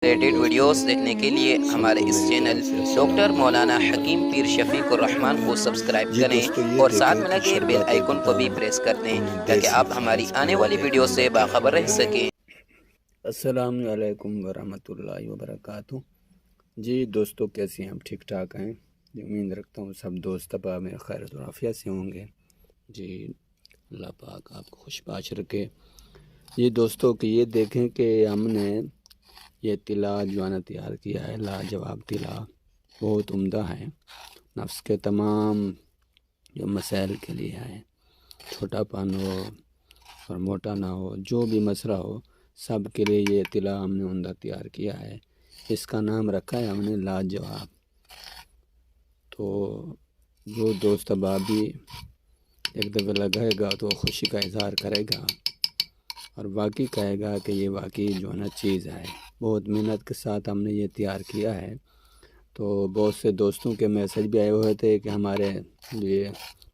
Related videos دیکھنے کے لیے ہمارے اس چینل ڈاکٹر مولانا حکیم پیر شفیق الرحمان کو سبسکرائب کریں اور ساتھ میں لگے بیل آئیکن کو بھی پریس کر دیں تاکہ آپ ہماری آنے والی ویڈیو سے باخبر رہ سکیں۔ السلام علیکم ورحمۃ اللہ وبرکاتہ۔ جی دوستو، کیسے ہیں آپ؟ ٹھیک ٹھاک ہیں؟ امید رکھتا ہوں سب دوست احباب میں خیر و عافیت سے ہوں گے۔ جی اللہ پاک آپ کو خوش باش رکھے۔ یہ دوستو کہ یہ دیکھیں کہ ہم نے یہ طلا جو ہے نا تیار کیا ہے، لاجواب طلا، بہت عمدہ ہے۔ نفس کے تمام جو مسائل کے لیے ہے، چھوٹا پن ہو اور موٹا نہ ہو، جو بھی مسئلہ ہو، سب کے لیے یہ طلا ہم نے عمدہ تیار کیا ہے۔ اس کا نام رکھا ہے ہم نے لاجواب۔ تو جو دوست احباب بھی ایک دفعہ لگائے گا تو خوشی کا اظہار کرے گا اور واقعی کہے گا کہ یہ واقعی جو ہے نا چیز ہے۔ بہت محنت کے ساتھ ہم نے یہ تیار کیا ہے۔ تو بہت سے دوستوں کے میسج بھی آئے ہوئے تھے کہ ہمارے لیے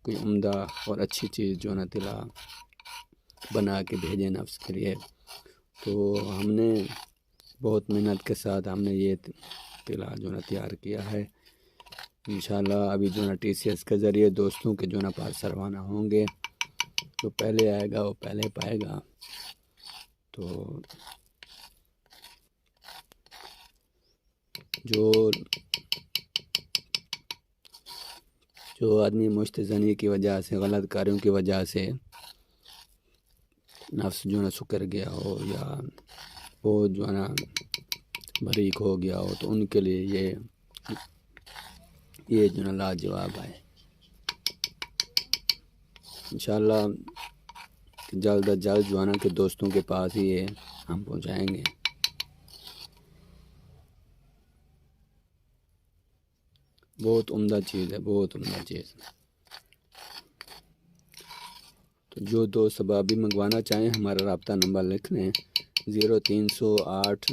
کوئی عمدہ اور اچھی چیز جو ہے نا طلا بنا کے بھیجیں نفس کے لیے۔ تو ہم نے بہت محنت کے ساتھ ہم نے یہ طلا جو ہے نا تیار کیا ہے۔ انشاءاللہ ابھی جو ہے نا TCS کے ذریعے دوستوں کے جو ہے نا پارسل روانہ ہوں گے۔ جو پہلے آئے گا وہ پہلے پائے گا۔ تو جو آدمی مشتزنی کی وجہ سے، غلط کاریوں کی وجہ سے نفس جو ہے نا سکر گیا ہو یا وہ جو ہے نا بریک ہو گیا ہو، تو ان کے لیے یہ جو ہے نا لاجواب ہے۔ انشاءاللہ جلد از جلد جو ہے نا کہ دوستوں کے پاس ہی یہ ہم پہنچائیں گے۔ بہت عمدہ چیز ہے، بہت عمدہ چیز۔ تو جو دوست احباب بھی منگوانا چاہیں ہمارا رابطہ نمبر لکھ لیں، 0308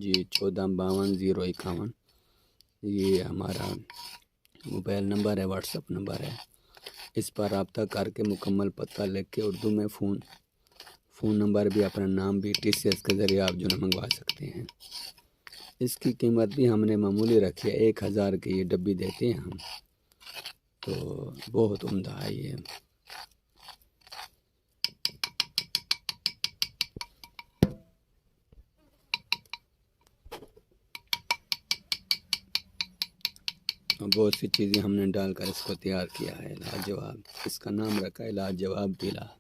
1452 یہ ہمارا موبائل نمبر ہے، واٹس اپ نمبر ہے۔ اس پر رابطہ کر کے مکمل پتہ لکھ کے اردو میں فون نمبر بھی، اپنا نام بھی TCS کے ذریعے آپ جو ہے منگوا سکتے ہیں۔ اس کی قیمت بھی ہم نے معمولی رکھی ہے، 1000 کی یہ ڈبی دیتے ہیں ہم۔ تو بہت عمدہ ہے یہ۔ بہت سی چیزیں ہم نے ڈال کر اس کو تیار کیا ہے لاجواب۔ اس کا نام رکھا ہے لاجواب طلا۔